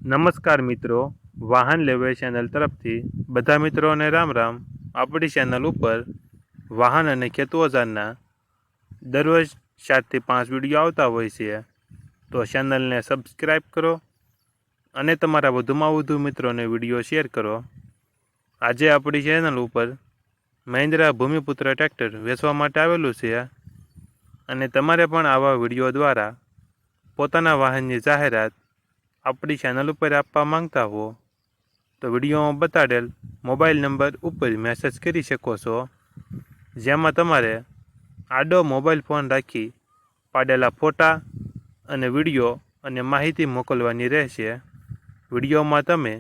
નમસ્કાર મિત્રો, વાહન લેવે ચેનલ તરફથી બધા મિત્રોને રામ રામ. આપણી ચેનલ ઉપર વાહન અને ખેત ઓજારના દરરોજ 4 થી 5 વિડીયો આવતા હોય છે, તો ચેનલને સબસ્ક્રાઈબ કરો અને તમારા વધુમાં વધુ મિત્રોને વિડીયો શેર કરો. આજે આપણી ચેનલ ઉપર મહિન્દ્રા ભૂમિપુત્ર ટ્રેક્ટર વેચવા માટે આવેલું છે અને તમારે પણ આવા વિડીયો દ્વારા પોતાના વાહનની જાહેરાત આપણી ચેનલ ઉપર આપવા માંગતા હો તો વિડીયોમાં બતાડેલ મોબાઈલ નંબર ઉપર મેસેજ કરી શકો છો, જેમાં તમારે આડો મોબાઈલ ફોન રાખી પાડેલા ફોટા અને વિડીયો અને માહિતી મોકલવાની રહેશે. વિડીયોમાં તમે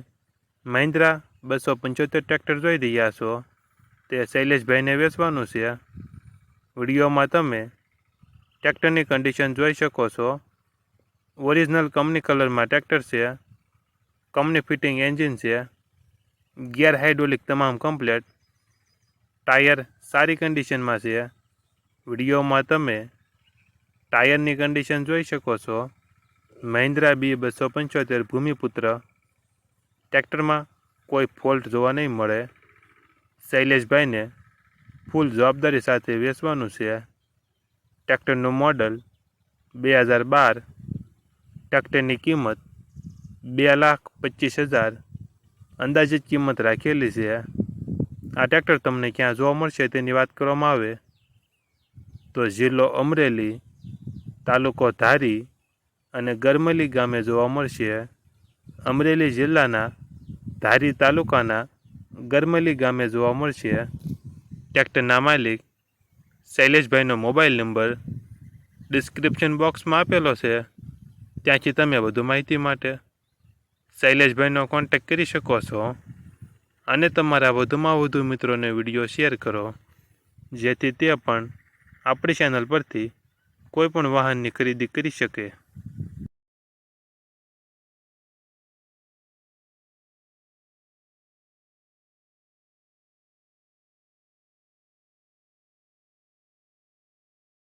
મહિન્દ્રા 275 ટ્રેક્ટર જોઈ રહ્યા છો, તે શૈલેષભાઈને વેચવાનું છે. વિડીયોમાં તમે ટ્રેક્ટરની કન્ડિશન જોઈ શકો છો. ઓરિજિનલ કંપની કલરમાં ટ્રેક્ટર છે. કંપની ફિટિંગ એન્જિન છે. ગિયર હાઇડ્રોલિક તમામ કમ્પ્લેટ. ટાયર સારી કન્ડિશનમાં છે. વિડીયોમાં તમે ટાયરની કન્ડિશન જોઈ શકો છો. મહિન્દ્રા B275 ભૂમિપુત્ર ટ્રેક્ટરમાં કોઈ ફોલ્ટ જોવા નહીં મળે. શૈલેષભાઈને ફૂલ જવાબદારી સાથે વેચવાનું છે. ટ્રેક્ટરનું મોડલ 2012. ટ્રેક્ટરની કિંમત 2,25,000 અંદાજિત કિંમત રાખેલી છે. આ ટ્રેક્ટર તમને ક્યાં જોવા મળશે તેની વાત કરવામાં આવે તો જિલ્લો અમરેલી, તાલુકો ધારી અને ગરમલી ગામે જોવા મળશે. અમરેલી જિલ્લાના ધારી તાલુકાના ગરમલી ગામે જોવા મળશે. ટ્રેક્ટરના માલિક શૈલેષભાઈનો મોબાઈલ નંબર ડિસ્ક્રિપ્શન બોક્સમાં આપેલો છે, ત્યાંથી તમે વધુ માહિતી માટે શૈલેષભાઈનો કોન્ટેક્ટ કરી શકો છો અને તમારા વધુમાં વધુ મિત્રોને વિડીયો શેર કરો, જેથી તે પણ આપણી ચેનલ પરથી કોઈ પણ વાહનની ખરીદી કરી શકે.